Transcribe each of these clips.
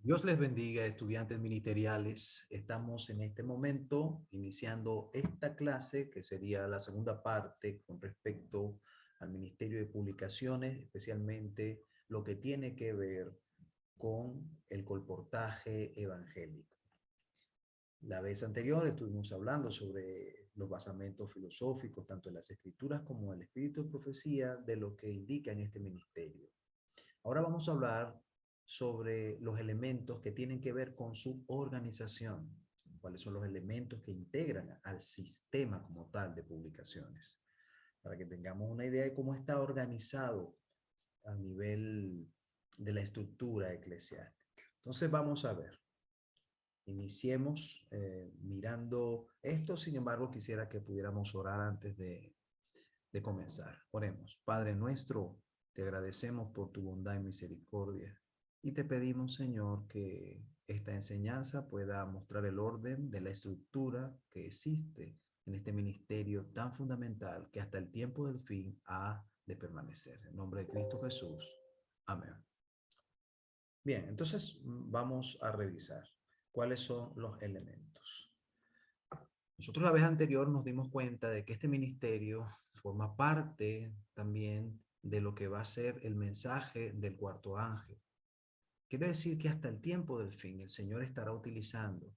Dios les bendiga, estudiantes ministeriales. Estamos en este momento iniciando esta clase que sería la segunda parte con respecto al Ministerio de Publicaciones, especialmente lo que tiene que ver con el colportaje evangélico. La vez anterior estuvimos hablando sobre los basamentos filosóficos, tanto en las escrituras como en el espíritu de profecía, de lo que indica en este ministerio. Ahora vamos a hablar sobre los elementos que tienen que ver con su organización. ¿Cuáles son los elementos que integran al sistema como tal de publicaciones? Para que tengamos una idea de cómo está organizado a nivel de la estructura eclesiástica. Entonces vamos a ver. Iniciemos mirando esto. Sin embargo, quisiera que pudiéramos orar antes de comenzar. Oremos. Padre nuestro, te agradecemos por tu bondad y misericordia y te pedimos, Señor, que esta enseñanza pueda mostrar el orden de la estructura que existe en este ministerio tan fundamental que hasta el tiempo del fin ha de permanecer. En nombre de Cristo Jesús. Amén. Bien, entonces vamos a revisar cuáles son los elementos. Nosotros la vez anterior nos dimos cuenta de que este ministerio forma parte también de lo que va a ser el mensaje del cuarto ángel. Quiere decir que hasta el tiempo del fin el Señor estará utilizando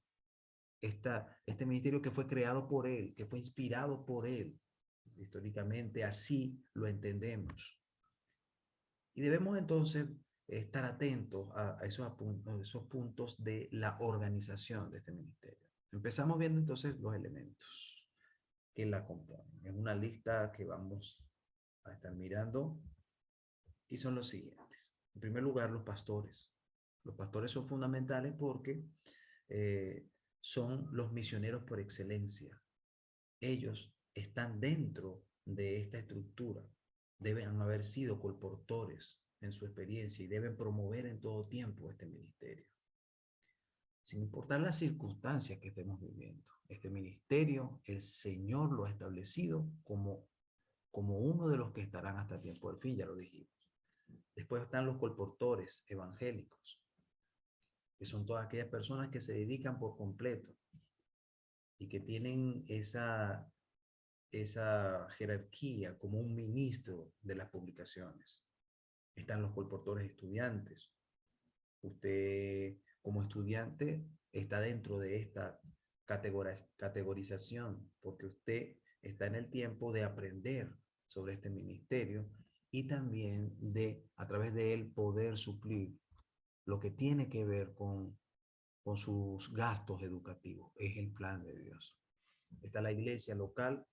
este ministerio que fue creado por Él, que fue inspirado por Él. Históricamente así lo entendemos. Y debemos entonces estar atentos a esos puntos de la organización de este ministerio. Empezamos viendo entonces los elementos que la componen. Es una lista que vamos a estar mirando y son los siguientes. En primer lugar, los pastores. Los pastores son fundamentales porque son los misioneros por excelencia. Ellos están dentro de esta estructura. Deben haber sido colportores en su experiencia y deben promover en todo tiempo este ministerio. Sin importar las circunstancias que estemos viviendo, este ministerio, el Señor lo ha establecido como uno de los que estarán hasta el tiempo del fin, ya lo dijimos. Después están los colportores evangélicos, que son todas aquellas personas que se dedican por completo y que tienen esa jerarquía como un ministro de las publicaciones. Están los colportores estudiantes. Usted como estudiante está dentro de esta categorización porque usted está en el tiempo de aprender sobre este ministerio y también de, a través de él, poder suplir lo que tiene que ver con sus gastos educativos. Es el plan de Dios. Está la iglesia local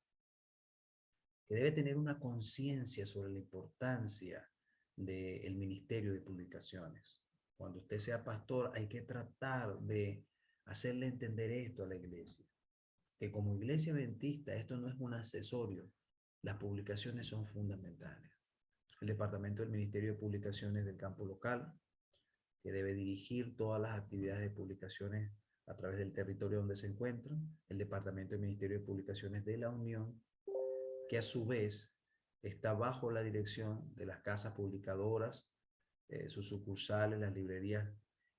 que debe tener una conciencia sobre la importancia del ministerio de publicaciones. Cuando usted sea pastor, hay que tratar de hacerle entender esto a la iglesia, que como iglesia adventista esto no es un accesorio, las publicaciones son fundamentales. El departamento del Ministerio de Publicaciones del campo local, que debe dirigir todas las actividades de publicaciones a través del territorio donde se encuentran, el departamento del Ministerio de Publicaciones de la Unión, que a su vez está bajo la dirección de las casas publicadoras, sus sucursales, las librerías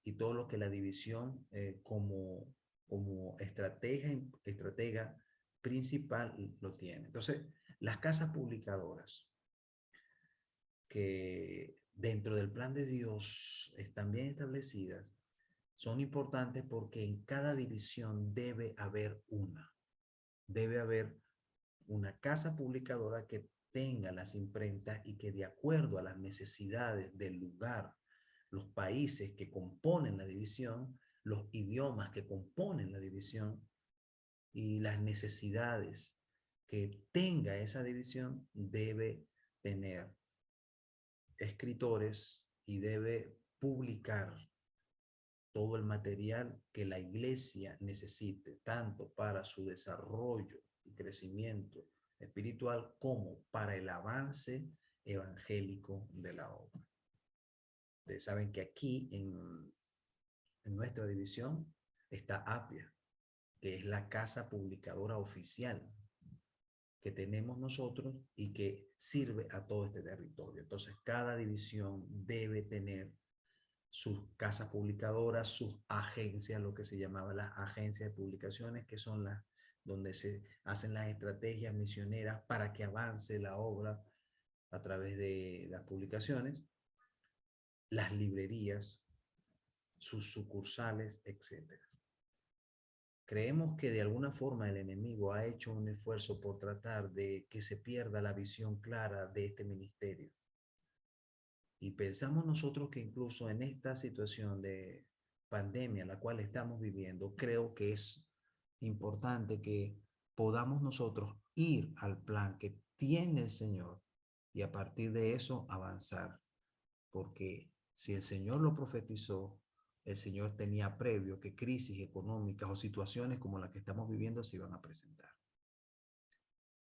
y todo lo que la división como estratega principal lo tiene. Entonces, las casas publicadoras que dentro del plan de Dios están bien establecidas, son importantes porque en cada división debe haber una casa publicadora que tenga las imprentas y que de acuerdo a las necesidades del lugar, los países que componen la división, los idiomas que componen la división y las necesidades que tenga esa división, debe tener escritores y debe publicar todo el material que la iglesia necesite, tanto para su desarrollo y crecimiento espiritual como para el avance evangélico de la obra. Ustedes saben que aquí en nuestra división está Apia, que es la casa publicadora oficial que tenemos nosotros y que sirve a todo este territorio. Entonces, cada división debe tener sus casas publicadoras, sus agencias, lo que se llamaba las agencias de publicaciones, que son las donde se hacen las estrategias misioneras para que avance la obra a través de las publicaciones, las librerías, sus sucursales, etcétera. Creemos que de alguna forma el enemigo ha hecho un esfuerzo por tratar de que se pierda la visión clara de este ministerio. Y pensamos nosotros que incluso en esta situación de pandemia, la cual estamos viviendo, creo que es importante que podamos nosotros ir al plan que tiene el Señor y a partir de eso avanzar. Porque si el Señor lo profetizó, el Señor tenía previo que crisis económicas o situaciones como la que estamos viviendo se iban a presentar.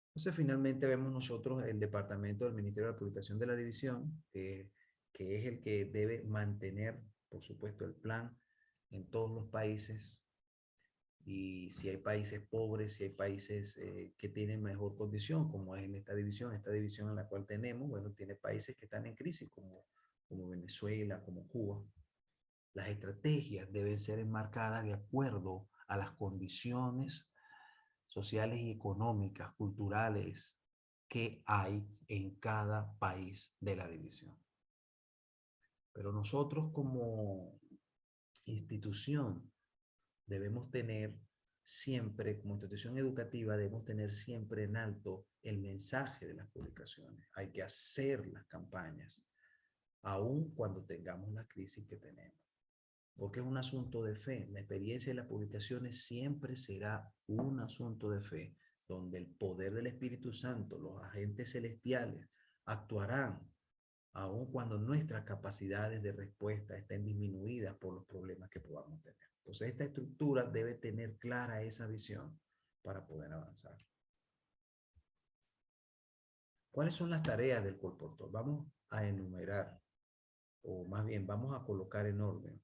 Entonces, finalmente vemos nosotros el departamento del Ministerio de la Publicación de la División, que es el que debe mantener, por supuesto, el plan en todos los países. Y si hay países pobres, si hay países que tienen mejor condición, como es en esta división en la cual tenemos, bueno, tiene países que están en crisis, como Venezuela, como Cuba. Las estrategias deben ser enmarcadas de acuerdo a las condiciones sociales y económicas, culturales que hay en cada país de la división. Pero nosotros como institución debemos tener siempre, como institución educativa, debemos tener siempre en alto el mensaje de las publicaciones. Hay que hacer las campañas, aun cuando tengamos la crisis que tenemos. Porque es un asunto de fe. La experiencia de las publicaciones siempre será un asunto de fe, donde el poder del Espíritu Santo, los agentes celestiales, actuarán, aun cuando nuestras capacidades de respuesta estén disminuidas por los problemas que podamos tener. Entonces, esta estructura debe tener clara esa visión para poder avanzar. ¿Cuáles son las tareas del colportor? Vamos a enumerar, o más bien vamos a colocar en orden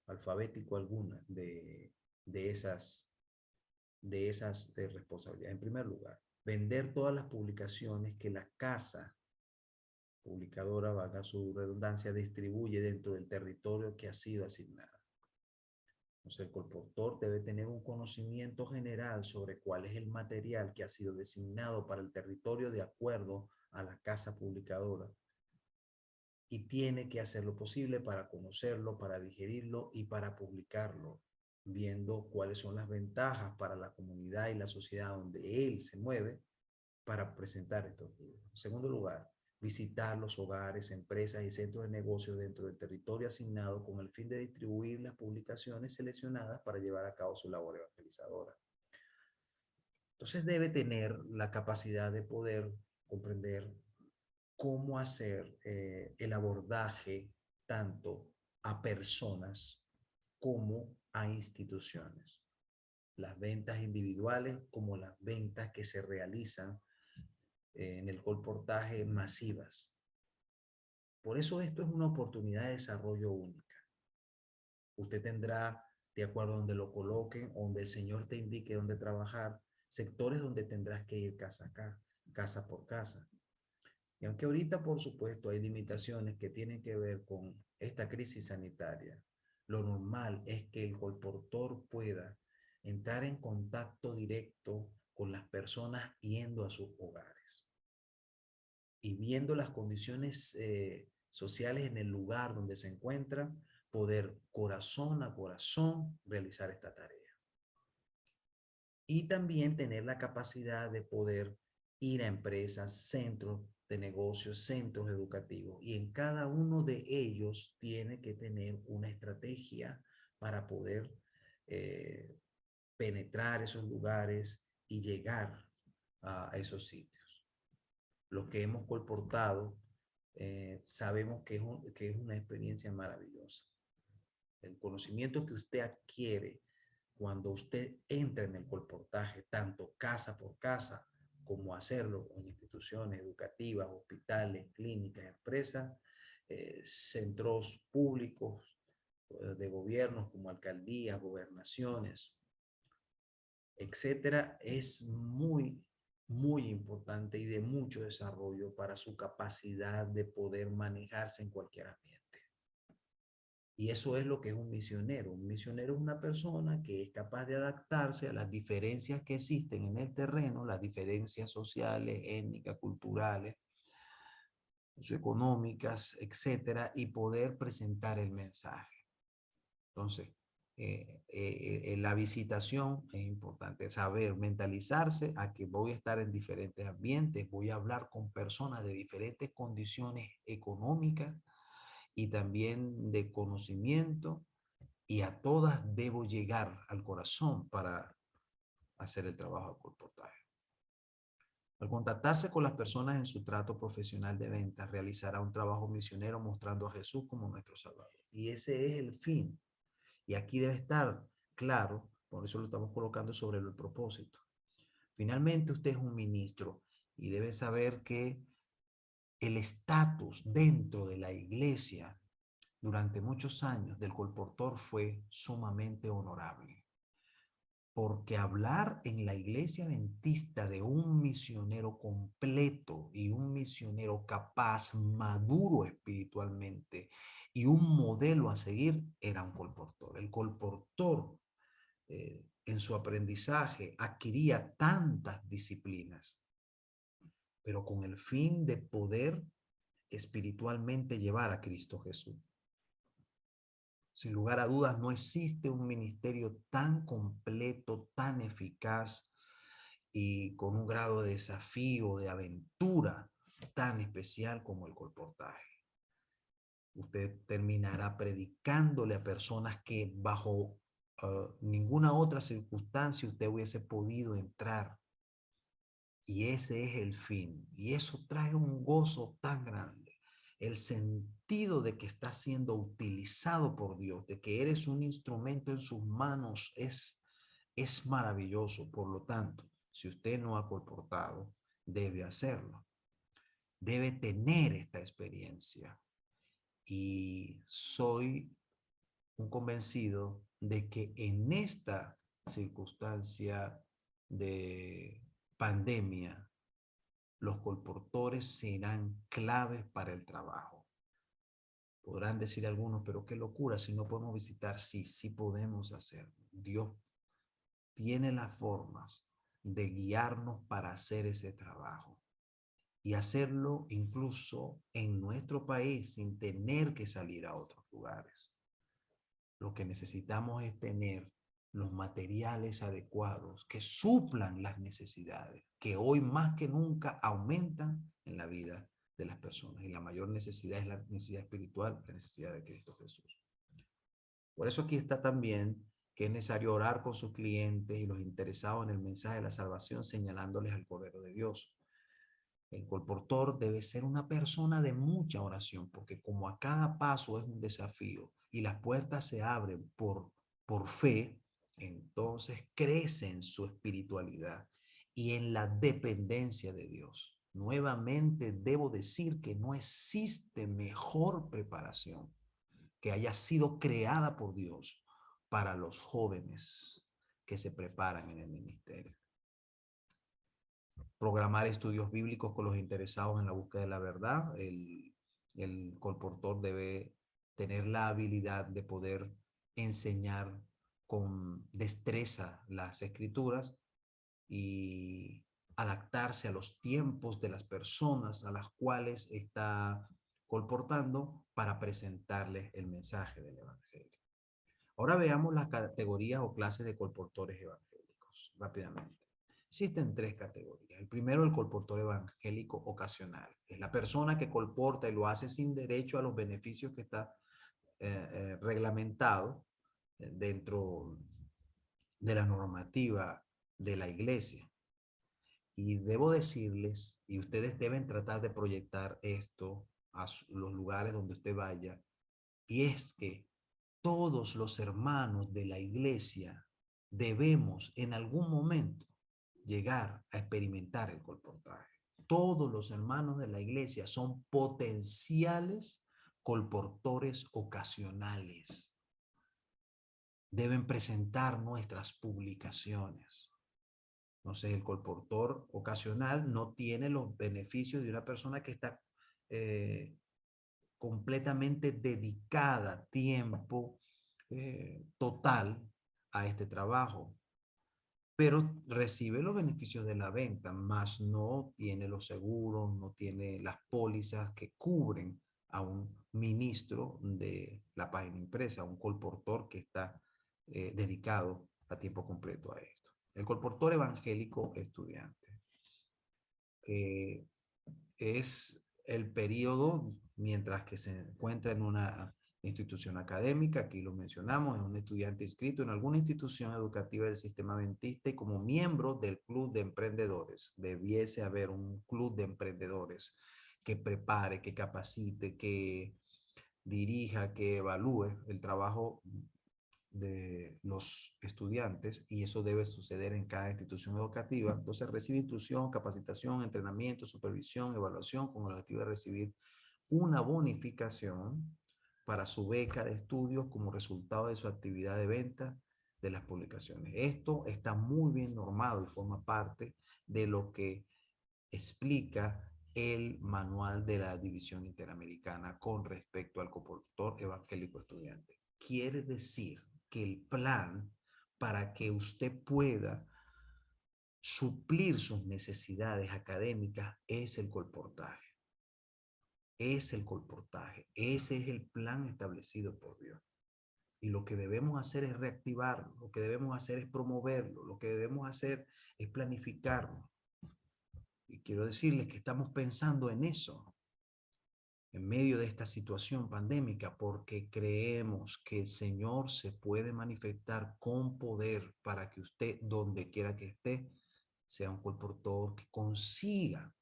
alfabético algunas de esas responsabilidades. En primer lugar, vender todas las publicaciones que la casa publicadora, valga su redundancia, distribuye dentro del territorio que ha sido asignado. Entonces, el colportor debe tener un conocimiento general sobre cuál es el material que ha sido designado para el territorio de acuerdo a la casa publicadora y tiene que hacer lo posible para conocerlo, para digerirlo y para publicarlo, viendo cuáles son las ventajas para la comunidad y la sociedad donde él se mueve para presentar estos libros. En segundo lugar, visitar los hogares, empresas y centros de negocios dentro del territorio asignado con el fin de distribuir las publicaciones seleccionadas para llevar a cabo su labor evangelizadora. Entonces debe tener la capacidad de poder comprender cómo hacer el abordaje tanto a personas como a instituciones. Las ventas individuales como las ventas que se realizan en el colportaje masivas. Por eso esto es una oportunidad de desarrollo única. Usted tendrá, de acuerdo a donde lo coloquen, donde el Señor te indique dónde trabajar, sectores donde tendrás que ir casa por casa. Y aunque ahorita, por supuesto, hay limitaciones que tienen que ver con esta crisis sanitaria, lo normal es que el colportor pueda entrar en contacto directo con las personas yendo a sus hogares y viendo las condiciones sociales en el lugar donde se encuentran, poder corazón a corazón realizar esta tarea. Y también tener la capacidad de poder ir a empresas, centros de negocios, centros educativos. Y en cada uno de ellos tiene que tener una estrategia para poder penetrar esos lugares y llegar a esos sitios. Los que hemos colportado sabemos que es una experiencia maravillosa. El conocimiento que usted adquiere cuando usted entra en el colportaje, tanto casa por casa, como hacerlo en instituciones educativas, hospitales, clínicas, empresas, centros públicos de gobiernos como alcaldías, gobernaciones, etcétera, es muy, muy importante y de mucho desarrollo para su capacidad de poder manejarse en cualquier ambiente. Y eso es lo que es un misionero. Un misionero es una persona que es capaz de adaptarse a las diferencias que existen en el terreno, las diferencias sociales, étnicas, culturales, socioeconómicas, etcétera, y poder presentar el mensaje. Entonces, la visitación es importante, saber mentalizarse a que voy a estar en diferentes ambientes, voy a hablar con personas de diferentes condiciones económicas y también de conocimiento, y a todas debo llegar al corazón para hacer el trabajo de colportaje. Al contactarse con las personas en su trato profesional de ventas, realizará un trabajo misionero mostrando a Jesús como nuestro Salvador. Y ese es el fin. Y aquí debe estar claro, por eso lo estamos colocando sobre el propósito. Finalmente, usted es un ministro y debe saber que el estatus dentro de la iglesia durante muchos años del colportor fue sumamente honorable. Porque hablar en la iglesia adventista de un misionero completo y un misionero capaz, maduro espiritualmente y un modelo a seguir era un colportor. El colportor en su aprendizaje adquiría tantas disciplinas, pero con el fin de poder espiritualmente llevar a Cristo Jesús. Sin lugar a dudas, no existe un ministerio tan completo, tan eficaz y con un grado de desafío, de aventura tan especial como el colportaje. Usted terminará predicándole a personas que bajo ninguna otra circunstancia usted hubiese podido entrar. Y ese es el fin. Y eso trae un gozo tan grande. El sentido de que está siendo utilizado por Dios, de que eres un instrumento en sus manos, es maravilloso. Por lo tanto, si usted no ha colportado, debe hacerlo. Debe tener esta experiencia. Y soy un convencido de que en esta circunstancia de pandemia, los colportores serán claves para el trabajo. Podrán decir algunos, pero qué locura, si no podemos visitar. Sí, sí podemos hacerlo. Dios tiene las formas de guiarnos para hacer ese trabajo y hacerlo incluso en nuestro país sin tener que salir a otros lugares. Lo que necesitamos es tener los materiales adecuados que suplan las necesidades que hoy más que nunca aumentan en la vida de las personas. Y la mayor necesidad es la necesidad espiritual, la necesidad de Cristo Jesús. Por eso aquí está también que es necesario orar con sus clientes y los interesados en el mensaje de la salvación, señalándoles al Cordero de Dios. El colportor debe ser una persona de mucha oración, porque como a cada paso es un desafío y las puertas se abren por fe, entonces crece en su espiritualidad y en la dependencia de Dios. Nuevamente debo decir que no existe mejor preparación que haya sido creada por Dios para los jóvenes que se preparan en el ministerio. Programar estudios bíblicos con los interesados en la búsqueda de la verdad. El colportor debe tener la habilidad de poder enseñar con destreza las escrituras y adaptarse a los tiempos de las personas a las cuales está colportando para presentarles el mensaje del evangelio. Ahora veamos las categorías o clases de colportores evangélicos rápidamente. Existen tres categorías. El primero, el colportor evangélico ocasional. Es la persona que colporta y lo hace sin derecho a los beneficios que está reglamentado dentro de la normativa de la iglesia. Y debo decirles, y ustedes deben tratar de proyectar esto a los lugares donde usted vaya, y es que todos los hermanos de la iglesia debemos en algún momento llegar a experimentar el colportaje. Todos los hermanos de la iglesia son potenciales colportores ocasionales. Deben presentar nuestras publicaciones. No sé, el colportor ocasional no tiene los beneficios de una persona que está completamente dedicada tiempo total a este trabajo, pero recibe los beneficios de la venta, más no tiene los seguros, no tiene las pólizas que cubren a un ministro de la página impresa, un colportor que está dedicado a tiempo completo a esto. El colportor evangélico estudiante, que es el periodo mientras que se encuentra en una institución académica, aquí lo mencionamos, es un estudiante inscrito en alguna institución educativa del sistema adventista y como miembro del club de emprendedores. Debiese haber un club de emprendedores que prepare, que capacite, que dirija, que evalúe el trabajo de los estudiantes y eso debe suceder en cada institución educativa. Entonces recibe instrucción, capacitación, entrenamiento, supervisión, evaluación con el objetivo de recibir una bonificación para su beca de estudios como resultado de su actividad de venta de las publicaciones. Esto está muy bien normado y forma parte de lo que explica el manual de la División Interamericana con respecto al colportor evangélico estudiante. Quiere decir que el plan para que usted pueda suplir sus necesidades académicas es el colportaje. Es el colportaje. Ese es el plan establecido por Dios. Y lo que debemos hacer es reactivarlo, lo que debemos hacer es promoverlo, lo que debemos hacer es planificarlo. Y quiero decirles que estamos pensando en eso en medio de esta situación pandémica porque creemos que el Señor se puede manifestar con poder para que usted, donde quiera que esté, sea un colportor que consiga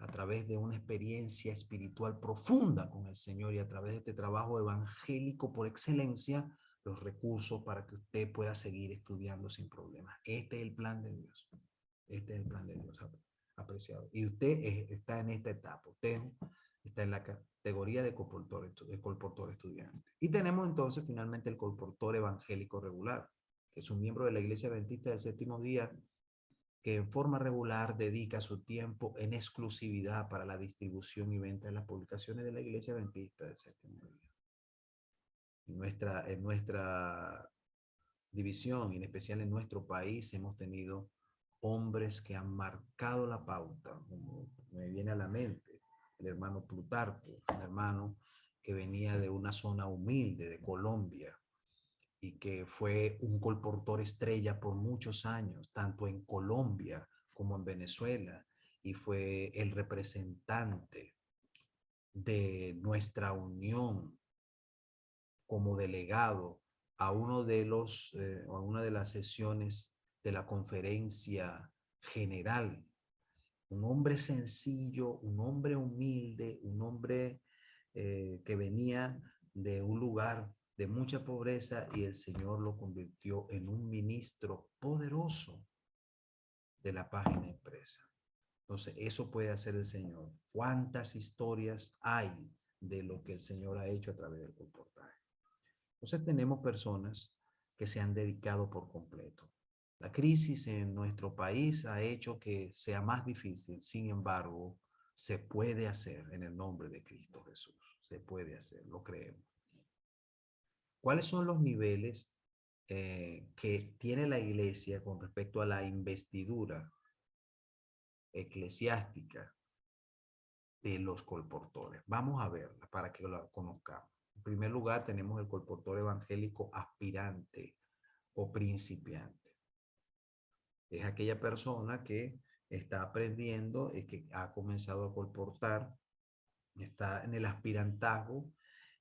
a través de una experiencia espiritual profunda con el Señor y a través de este trabajo evangélico por excelencia, los recursos para que usted pueda seguir estudiando sin problemas. Este es el plan de Dios. Este es el plan de Dios, apreciado. Y usted está en esta etapa. Usted está en la categoría de colportor estudiante. Y tenemos entonces finalmente el colportor evangélico regular, que es un miembro de la Iglesia Adventista del Séptimo Día que en forma regular dedica su tiempo en exclusividad para la distribución y venta de las publicaciones de la Iglesia Adventista del Séptimo Día. En nuestra división y en especial en nuestro país hemos tenido hombres que han marcado la pauta, como me viene a la mente el hermano Plutarco, un hermano que venía de una zona humilde de Colombia y que fue un colportor estrella por muchos años, tanto en Colombia como en Venezuela, y fue el representante de nuestra unión como delegado a a una de las sesiones de la conferencia general. Un hombre sencillo, un hombre humilde, un hombre que venía de un lugar de mucha pobreza y el Señor lo convirtió en un ministro poderoso de la página impresa. Entonces, eso puede hacer el Señor. ¿Cuántas historias hay de lo que el Señor ha hecho a través del comportaje? Entonces, tenemos personas que se han dedicado por completo. La crisis en nuestro país ha hecho que sea más difícil, sin embargo, se puede hacer en el nombre de Cristo Jesús. Se puede hacer, lo creemos. ¿Cuáles son los niveles que tiene la iglesia con respecto a la investidura eclesiástica de los colportores? Vamos a verla para que la conozcamos. En primer lugar, tenemos el colportor evangélico aspirante o principiante. Es aquella persona que está aprendiendo y que ha comenzado a colportar, está en el aspirantazgo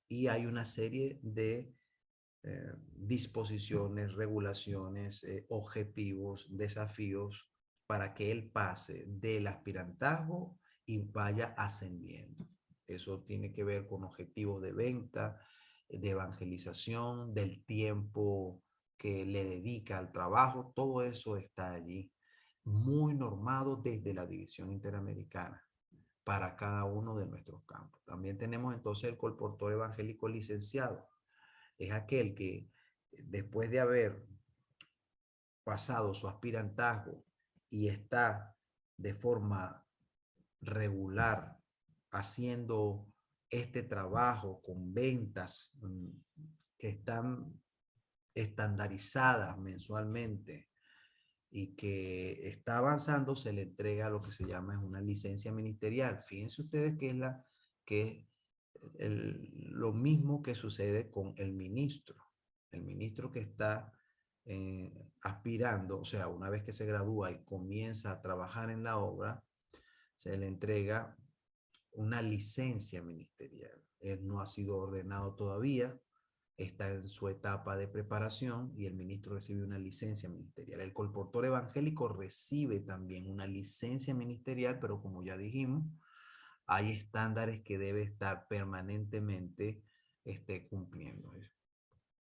y hay una serie de disposiciones, regulaciones, objetivos, desafíos para que él pase del aspirantazgo y vaya ascendiendo. Eso tiene que ver con objetivos de venta, de evangelización, del tiempo que le dedica al trabajo. Todo eso está allí, muy normado desde la División Interamericana para cada uno de nuestros campos. También tenemos entonces el colportor evangélico licenciado. Es aquel que después de haber pasado su aspirantazgo y está de forma regular haciendo este trabajo con ventas que están estandarizadas mensualmente y que está avanzando, se le entrega lo que se llama es una licencia ministerial. Fíjense ustedes que es que lo mismo que sucede con el ministro. El ministro que está aspirando, o sea, una vez que se gradúa y comienza a trabajar en la obra, se le entrega una licencia ministerial. Él no ha sido ordenado todavía, está en su etapa de preparación y el ministro recibe una licencia ministerial. El colportor evangélico recibe también una licencia ministerial, pero como ya dijimos, hay estándares que debe estar permanentemente cumpliendo.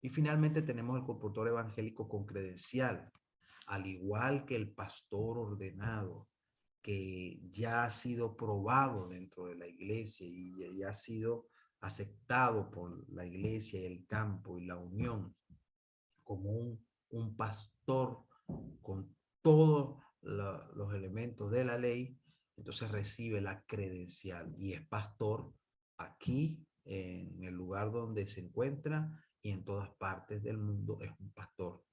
Y finalmente tenemos el colportor evangélico con credencial, al igual que el pastor ordenado, que ya ha sido probado dentro de la iglesia y ya ha sido aceptado por la iglesia y el campo y la unión como un pastor con todos los elementos de la ley, entonces recibe la credencial y es pastor aquí en el lugar donde se encuentra y en todas partes del mundo es un pastor,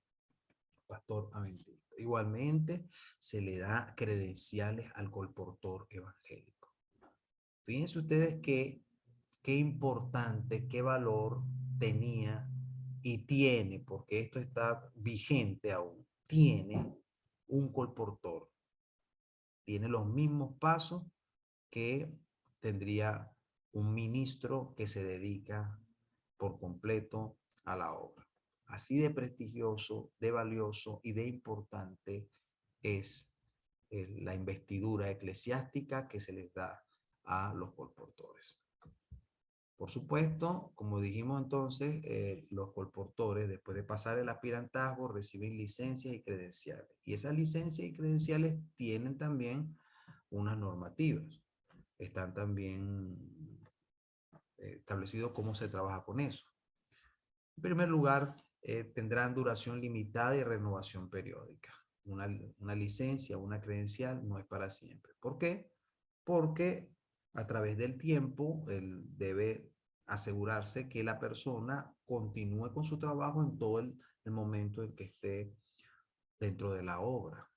pastor adventista. Igualmente se le da credenciales al colportor evangélico. Fíjense ustedes qué importante, qué valor tenía y tiene, porque esto está vigente aún, tiene un colportor. Tiene los mismos pasos que tendría un ministro que se dedica por completo a la obra. Así de prestigioso, de valioso y de importante es la investidura eclesiástica que se les da a los colportores. Por supuesto, como dijimos entonces, los colportores, después de pasar el aspirantazgo, reciben licencias y credenciales. Y esas licencias y credenciales tienen también unas normativas. Están también establecidos cómo se trabaja con eso. En primer lugar, tendrán duración limitada y renovación periódica. Una licencia, una credencial no es para siempre. ¿Por qué? Porque a través del tiempo él debe asegurarse que la persona continúe con su trabajo en todo el momento en que esté dentro de la obra.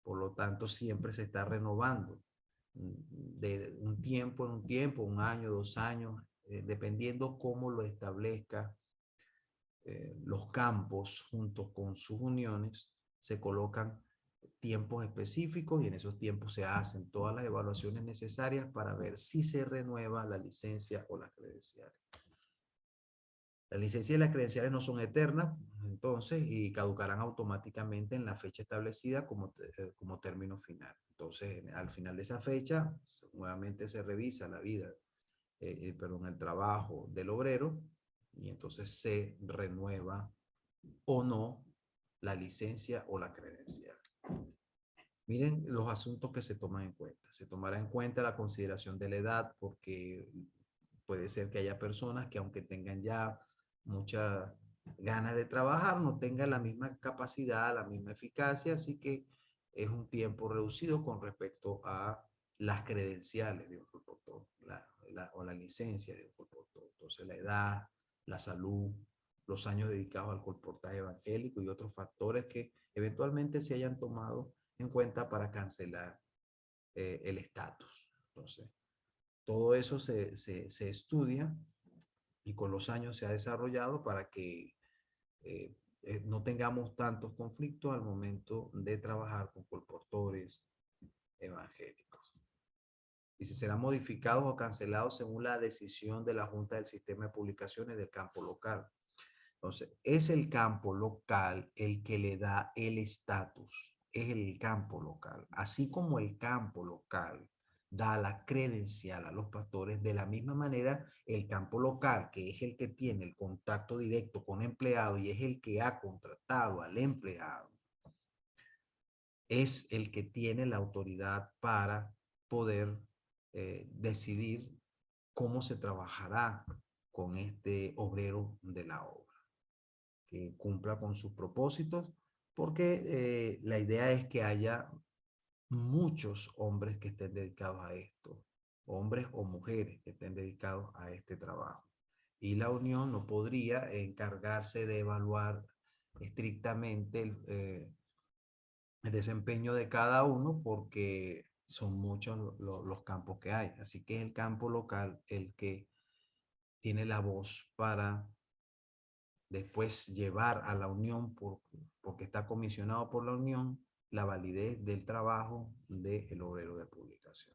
Por lo tanto, siempre se está renovando de un tiempo en un tiempo, un año, 2 años, dependiendo cómo lo establezca los campos junto con sus uniones, se colocan tiempos específicos y en esos tiempos se hacen todas las evaluaciones necesarias para ver si se renueva la licencia o las credenciales. Las licencias y las credenciales no son eternas, entonces, y caducarán automáticamente en la fecha establecida como término final. Entonces, al final de esa fecha, nuevamente se revisa la vida, perdón, el trabajo del obrero y entonces se renueva o no la licencia o la credencial. Miren los asuntos que se toman en cuenta. Se tomará en cuenta la consideración de la edad porque puede ser que haya personas que aunque tengan ya muchas ganas de trabajar, no tengan la misma capacidad, la misma eficacia, así que es un tiempo reducido con respecto a las credenciales de un colportor o la licencia de un colportor. Entonces la edad, la salud, los años dedicados al colportaje evangélico y otros factores que eventualmente se hayan tomado en cuenta para cancelar el estatus. Entonces, todo eso se estudia y con los años se ha desarrollado para que no tengamos tantos conflictos al momento de trabajar con colportores evangélicos. Y si serán modificados o cancelados según la decisión de la Junta del Sistema de Publicaciones del campo local. Entonces, es el campo local el que le da el estatus, es el campo local. Así como el campo local da la credencial a los pastores, de la misma manera el campo local, que es el que tiene el contacto directo con empleado y es el que ha contratado al empleado, es el que tiene la autoridad para poder decidir cómo se trabajará con este obrero de la obra, que cumpla con sus propósitos, porque la idea es que haya muchos hombres que estén dedicados a esto hombres o mujeres que estén dedicados a este trabajo. Y la unión no podría encargarse de evaluar estrictamente el desempeño de cada uno porque son muchos los campos que hay. Así que es el campo local el que tiene la voz para después llevar a la unión, porque está comisionado por la unión, la validez del trabajo del obrero de publicación.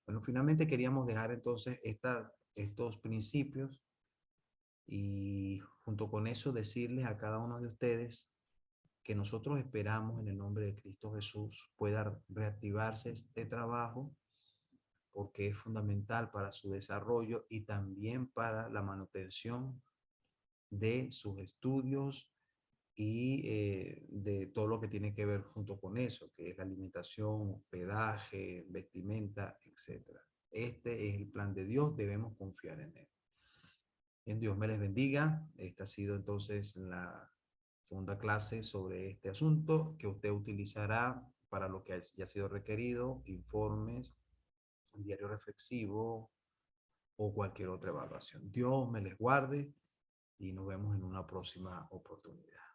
Bueno, finalmente queríamos dejar entonces estos principios y junto con eso decirles a cada uno de ustedes que nosotros esperamos en el nombre de Cristo Jesús pueda reactivarse este trabajo porque es fundamental para su desarrollo y también para la manutención de sus estudios y de todo lo que tiene que ver junto con eso, que es la alimentación, hospedaje, vestimenta, etcétera. Este es el plan de Dios, debemos confiar en él. En Dios me les bendiga. Esta ha sido entonces la segunda clase sobre este asunto que usted utilizará para lo que haya sido requerido, informes, un diario reflexivo o cualquier otra evaluación. Dios me les guarde y nos vemos en una próxima oportunidad.